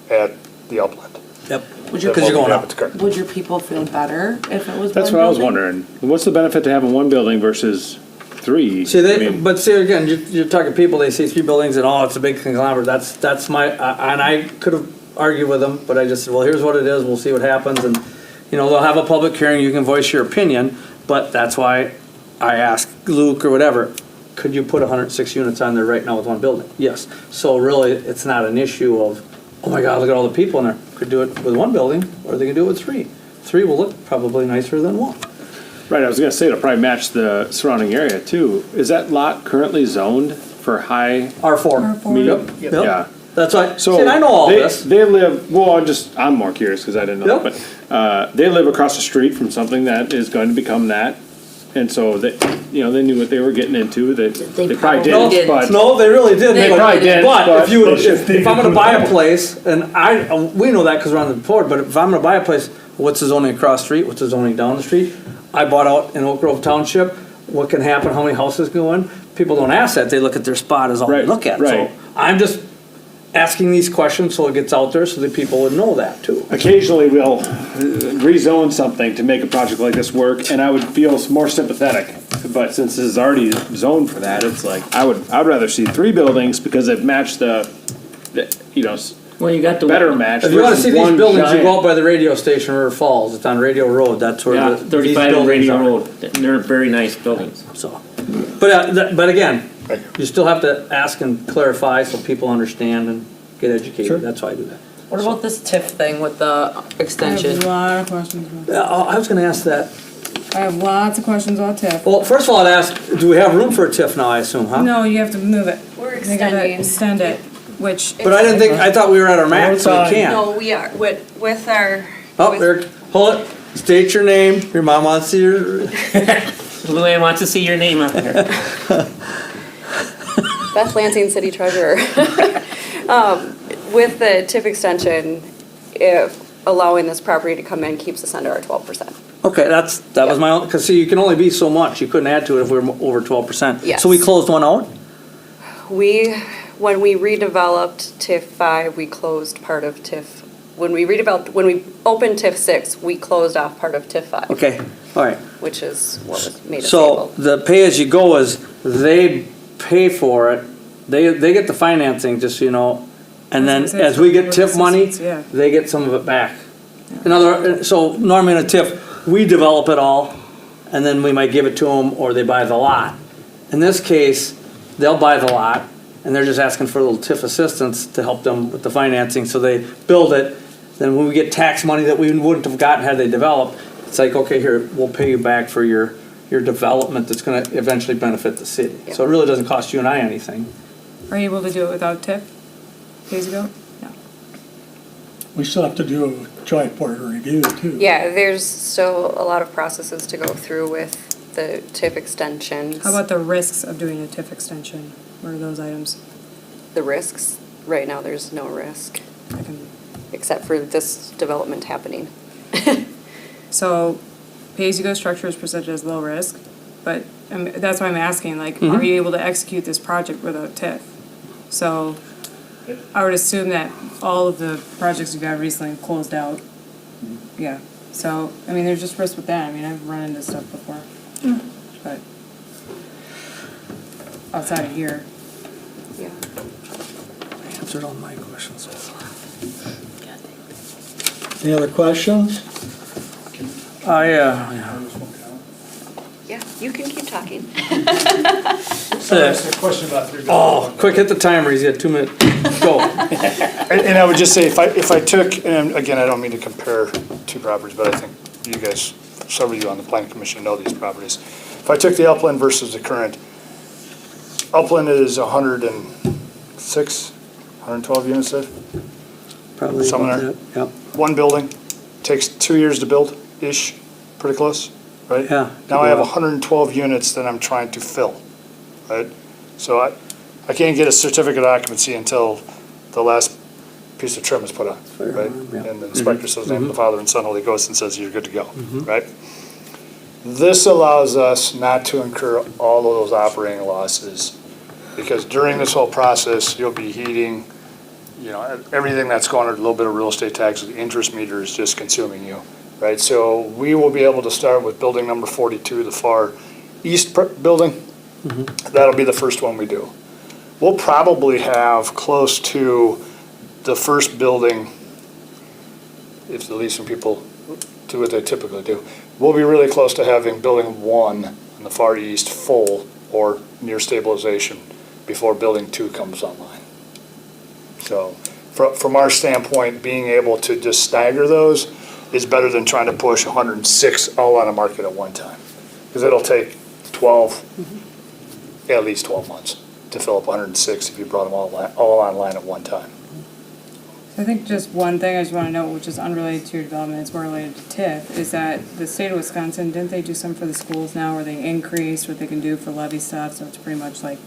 at the upland. Yep. Would your, Because you're going up. It's current. would your people feel better if it was That's one what I was building? wondering. What's the benefit to having one building versus 3? See, I mean, but see, again, you're talking people, they see 3 buildings and, oh, it's a big conglomerate, that's my, and I could have argued with them, but I just said, well, here's what it is, we'll see what happens, and, they'll have a public hearing, you can voice your opinion, but that's why I asked Luke or whatever, could you put 106 units on there right now with one building? Yes, so really, it's not an issue of, oh my God, look at all the people in there, could do it with one building, or they could do it with 3. 3 will look probably nicer than 1. right, I was gonna say, it'll probably match the surrounding area too. Is that lot currently zoned for high? R4. medium? Yep. Yeah. That's right, So see, and I know all they, this. They live, well, I'm more curious because I didn't know, Yep. but they live across the street from something that is going to become that And so they, they knew what they were getting into, that They they probably probably didn't, didn't. but. No, they really didn't. They but- probably didn't, But but- if I'm gonna buy a place, and we know that because we're on the board, but if I'm gonna buy a place, what's the zoning across the street, what's the zoning down the street? I bought out in Oak Grove Township, what can happen, how many houses go in? People don't ask that, they look at their spot as all they Right, look at. right. So I'm just asking these questions so it gets out there so that people would know that too. Occasionally, we'll rezone something to make a project like this work, and I would feel more sympathetic. But since this is already zoned for that, it's like, I'd rather see 3 buildings because they've matched the Well, you got the. better match. If you wanna see versus these one buildings, you giant- go out by the radio station, River Falls, it's on Radio Road, that's where Yeah, these 35 buildings Radio are. Road. They're very nice buildings. So, but again, you still have to ask and clarify so people understand and get educated, that's why I do that. What about this TIF thing with the I have extension? a lot of questions about that. I was gonna ask that, I have lots of questions about TIF. well, first of all, I'd ask, do we have room for a TIF now, I assume, huh? No, you have to move it. We're They gotta extending. extend it, which, But I didn't think, I thought we were at our max, so we can't. No, we are, with our. Oh, with- there, hold it, state your name, your mom wants to see your, Luann wants to see your name up there. Beth Lansing, City Treasurer. With the TIF extension, if allowing this property to come in keeps us under our 12%. okay, that was my own, cause see, you can only be so much, you couldn't add to it if we were over 12%. Yes. So we closed one out? When we redeveloped TIF 5, we closed part of TIF. When we opened TIF 6, we closed off part of TIF 5. Okay, all right. Which is what was made us So able. the pay-as-you-go is, they pay for it, they get the financing, just so you know, and then That's what I said, as we get for TIF money, assistance, yeah. they get some of it back. So normally in a TIF, we develop it all, and then we might give it to them, or they buy the lot. In this case, they'll buy the lot, and they're just asking for a little TIF assistance to help them with the financing, so they build it. Then when we get tax money that we wouldn't have gotten had they developed, it's like, okay, here, we'll pay you back for your development that's gonna eventually benefit the city. So it really doesn't cost you and I anything. are you able to do it without TIF? Days ago? No. We still have to do a joint board review too. Yeah, there's still a lot of processes to go through with the TIF extensions. How about the risks of doing a TIF extension? What are those items? the risks? Right now, there's no risk, I can, except for this development happening. so, pay-as-you-go structure is presented as low risk, but that's why I'm asking, like, are you able to execute this project without TIF? So, I would assume that all of the projects you've had recently closed out. Yeah, so, I mean, there's just risk with that. I mean, I've run into stuff before. But outside of here. Yeah. Answered all my questions so far. Any other questions? Yeah. Yeah, you can keep talking. A question about three. Oh, quick, hit the timer, he's got 2 minutes. Go. And I would just say, if I took, and again, I don't mean to compare two properties, but I think you guys, several of you on the planning commission know these properties. If I took the upland versus the current, upland is 106, 112 units there. Probably Somewhere. about that, yep. One building, takes 2 years to build-ish, pretty close, right? Yeah. Now I have 112 units that I'm trying to fill, right? So I can't get a certificate of occupancy until the last piece of trim is put on, right? Yeah. And the inspector says, name of the Father and Son, Holy Ghost, and says, you're good to go, right? This allows us not to incur all of those operating losses, because during this whole process, you'll be heating, you know, everything that's going, a little bit of real estate taxes, the interest meter is just consuming you, right? So we will be able to start with building number 42, the far east building. That'll be the first one we do. We'll probably have close to the first building, if at least when people do what they typically do, we'll be really close to having building 1 on the far east full or near stabilization before building 2 comes online. So from our standpoint, being able to just stagger those is better than trying to push 106 all on a market at one time. Because it'll take 12, at least 12 months to fill up 106 if you brought them all online at one time. I think just one thing I just want to note, which is unrelated to your development, it's more related to TIF, is that the state of Wisconsin, didn't they do some for the schools now where they increased what they can do for levy stuff? So it's pretty much like,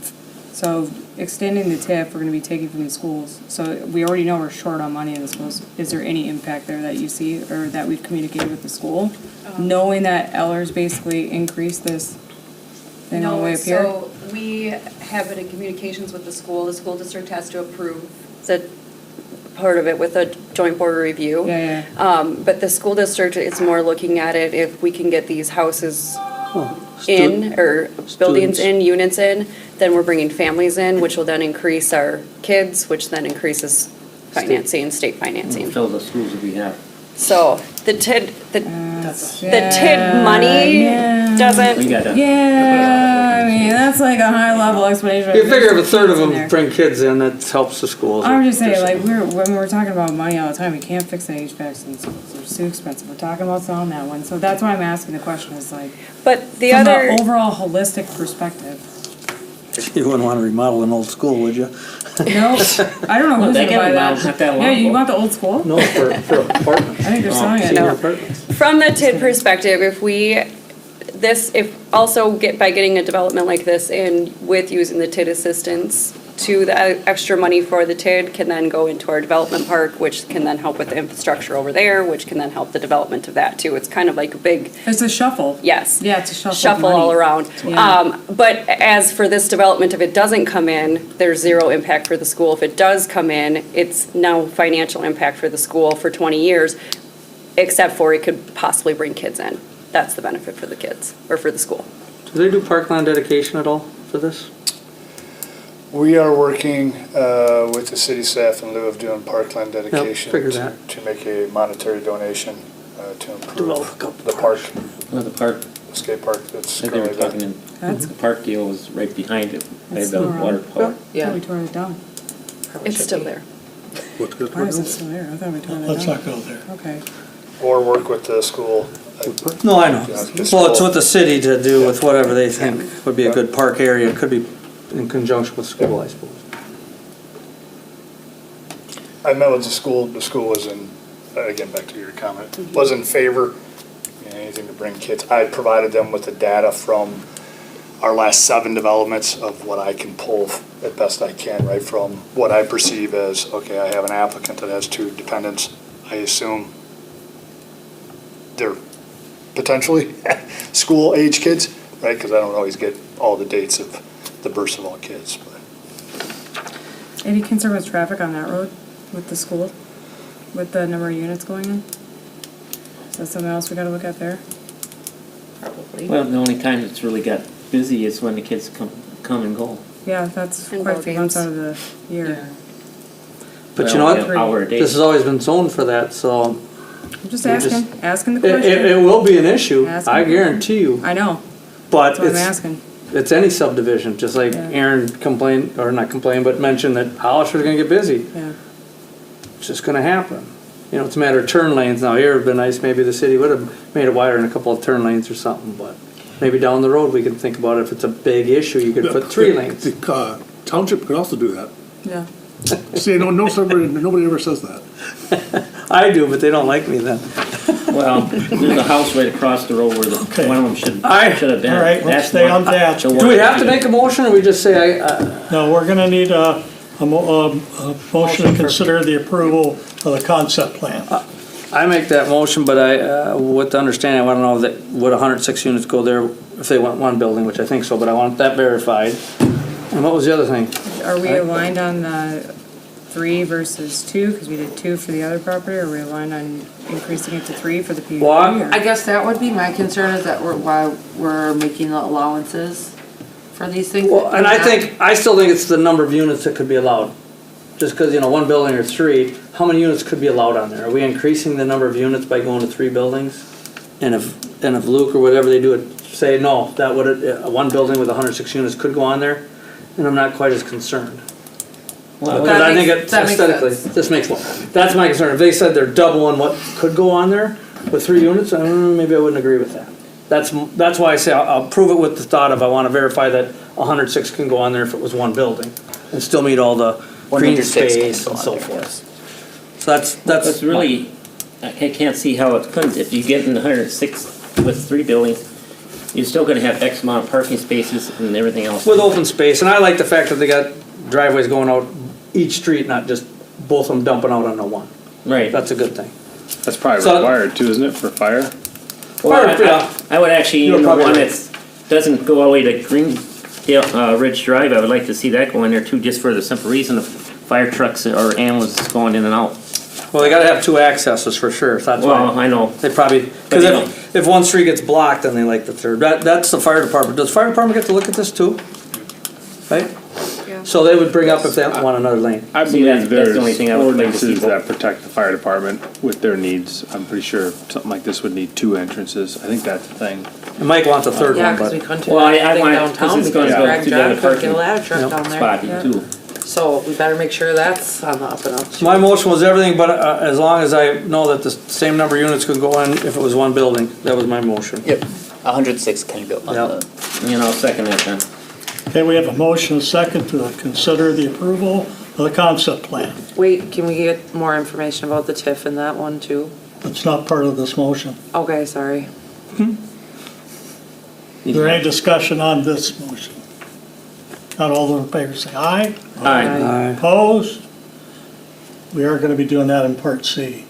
so extending the TIF, we're going to be taking from the schools. So we already know we're short on money in the schools. Is there any impact there that you see or that we've communicated with the school? Knowing that Ellers basically increased this thing all the way up here? So we have it in communications with the school district has to approve the part of it with a joint board review. Yeah. But the school district is more looking at it if we can get these houses Student- or buildings students. in, units in, then we're bringing families in, which will then increase our kids, which then increases financing, state financing. Fill the schools that we have. So the TID, the Yeah, TID money yeah. doesn't. We got that. Yeah, I mean, that's like a high level explanation. You figure if a third of Kids in them there. bring kids in, that helps the schools. I'm just saying, like, when we're talking about money all the time, we can't fix the HVACs in schools, they're too expensive, we're talking about selling that one, so that's why I'm asking the question, is like, But the from other. an overall holistic perspective. You wouldn't want to remodel an old school, would you? No, I don't know who's They gonna buy got that. remodeled not that long Yeah, you ago. want the old school? No, for apartments. I think they're selling it. Senior No. apartments. From the TID perspective, if also by getting a development like this in with using the TID assistance to the extra money for the TID can then go into our development park, which can then help with the infrastructure over there, which can then help the development of that too. It's kind of like a big, It's a shuffle. yes. Yeah, it's a shuffle. of Shuffle money. all around. Yeah. But as for this development, if it doesn't come in, there's zero impact for the school. If it does come in, it's no financial impact for the school for 20 years, except for it could possibly bring kids in. That's the benefit for the kids, or for the school. Do they do parkland dedication at all for this? We are working with the city staff in lieu of doing parkland dedication figure that. to make a monetary donation to Develop a improve couple the park, Well, the park, the skate park that's like they were currently talking there. in, That's- the park deal was right behind it. They That's had the still water around. power. Yeah, we tore it down. It's still there. Why is it still there? I thought we tore it down. Let's not go there. Okay. Or work with the school. No, I know. Yeah, the Well, it's school. with the city to do with whatever they think would be a good park area. It could be in conjunction with school, I suppose. I met with the school was in, again, back to your comment, was in favor, anything to bring kids. I provided them with the data from our last 7 developments of what I can pull at best I can, right, from what I perceive as, okay, I have an applicant that has 2 dependents. I assume they're potentially school-age kids, right, because I don't always get all the dates of the births of all kids, but. Any concern with traffic on that road with the school, with the number of units going in? Is that something else we gotta look at there? Probably. Well, the only time it's really got busy is when the kids come and go. Yeah, that's And quite a ball few months games. out of the year. But Well, you know yeah, what? hour a day. This has always been zoned for that, so I'm just We just- asking the it question. will be an issue, Asking I the question. guarantee you. I know, But that's what I'm it's, asking. it's any subdivision, just like Yeah. Aaron complained, or not complained, but mentioned that Hollister's gonna get busy. Yeah. It's just gonna happen. You know, it's a matter of turn lanes now. Here, it'd been nice, maybe the city would have made it wider in a couple of turn lanes or something, but maybe down the road, we can think about it. If it's a big issue, you could put 3 lanes. The township could also do that. Yeah. See, nobody ever says that. I do, but they don't like me then. Well, there's a house right across the road where Okay. one of them should have been. All right, let's That's stay one- on that. the Do one we have to should- make a motion, or we just say, No, we're gonna need a motion to consider the approval of the concept plan. I make that motion, but with the understanding, I want to know that would 106 units go there if they want one building, which I think so, but I want that verified. And what was the other thing? Are we aligned on the 3 versus 2, because we did 2 for the other property, or are we aligned on increasing it to 3 for the PUD? Well, or- I guess that would be my concern, is that why we're making the allowances for these things. Well, and I still think it's the number of units that could be allowed. Just because, you know, 1 building or 3, how many units could be allowed on there? Are we increasing the number of units by going to 3 buildings? And if Luke or whatever they do it, say, no, that would, 1 building with 106 units could go on there, and I'm not quite as concerned. Well, Because I think that makes aesthetically, sense. this makes, that's my concern. If they said they're doubling what could go on there with 3 units, maybe I wouldn't agree with that. That's why I say I'll prove it with the thought of I want to verify that 106 can go on there if it was 1 building and still meet all the green 106 can space go and on so there, forth. So That's really, I can't see how it couldn't. If you get in 106 with 3 buildings, you're still gonna have X amount of parking spaces and everything else. with open space, and I like the fact that they got driveways going out each street, not just both of them dumping out on the one. Right. That's a good thing. That's probably So- required too, isn't it, for fire? Well, Yeah. I would actually, You're in the probably one right. that doesn't go all the way to Green Ridge Drive, I would like to see that go in there too, just for the simple reason of fire trucks or ambulances going in and out. Well, they gotta have 2 accesses for sure, so that's Well, why. I know. They probably, But because they don't. if one street gets blocked, then they like the third. That's the fire department. Does the fire department get to look at this too? Right? Yeah. So they would bring up if they want another lane. I See, that's believe the only there's thing I would like to see. ordinances that protect the fire department with their needs. I'm pretty sure something like this would need 2 entrances. I think that's the thing. And Mike wants a third Yeah, one, because we but couldn't do Well, I that thing want- downtown 'cause it's gonna because go Greg to the John other couldn't get a parking ladder truck down there. Spot Yeah. too. So we better make sure that's on the up and up. my motion was everything, but as long as I know that the same number of units could go in if it was one building. That was my motion. Yep, 106 can go on Yep. the. You know, second that then. Okay, we have a motion, a second, to consider the approval of the concept plan. Wait, can we get more information about the TIF in that one too? It's not part of this motion. Okay, sorry. Is there any discussion on this motion? Not all those in favor say aye. Aye. Aye. Opposed? We are going to be doing that in Part C.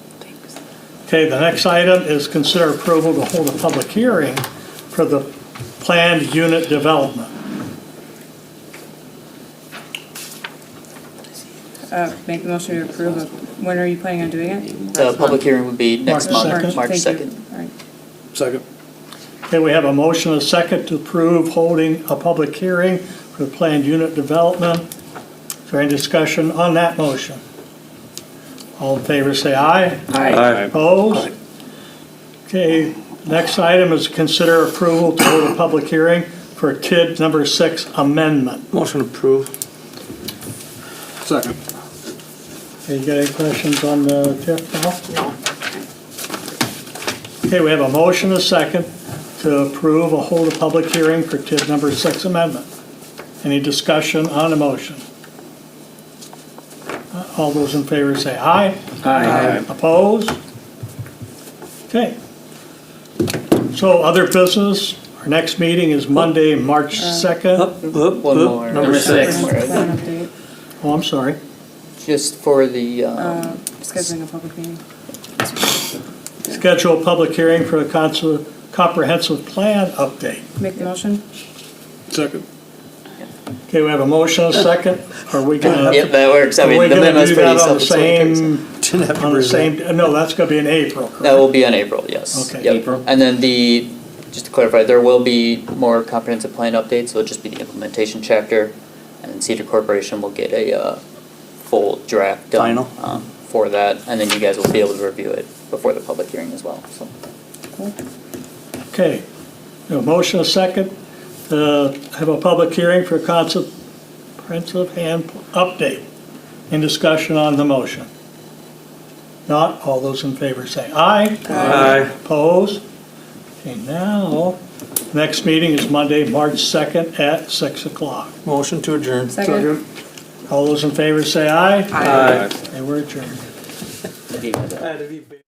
Okay, the next item is consider approval to hold a public hearing for the planned unit development. Make the motion to approve of, when are you planning on doing it? The public hearing would be next March month, 2nd. March Thank you. 2nd. All right. Second. Okay, we have a motion, a second, to approve holding a public hearing for the planned unit development. Is there any discussion on that motion? All in favor say aye. Aye. Opposed? Okay, next item is consider approval to hold a public hearing for TID number 6 amendment. Motion approved. Second. Okay, you got any questions on the TIF now? No. Okay, we have a motion, a second, to approve or hold a public hearing for TID number 6 amendment. Any discussion on the motion? All those in favor say aye. Aye. Opposed? Okay. So other business, our next meeting is Monday, March 2nd. Up, One more. Number 6. Plan update, Oh, I'm sorry. Just for the, scheduling a public meeting. Schedule a public hearing for a comprehensive plan update. Make the motion? Second. Okay, we have a motion, a second. Are we gonna? yep, that works. I Are we mean, the gonna memo's do pretty that on the self-explanatory. same, Didn't have to on the read that. same, no, that's gonna be in April, correct? That will be on April, yes. Okay. Yep. April. And then just to clarify, there will be more comprehensive plan updates, so it'll just be the implementation chapter. And then Cedar Corporation will get a full draft done. Final. For that, and then you guys will be able to review it before the public hearing as well, so. Okay, we have a motion, a second, to have a public hearing for a comprehensive plan update. Any discussion on the motion? Not, all those in favor say aye. Aye. Opposed? Okay, now, next meeting is Monday, March 2nd at 6 o'clock. Motion to adjourn. Second. All those in favor say aye. Aye. Okay, we're adjourned. I gave you that. That'd be big.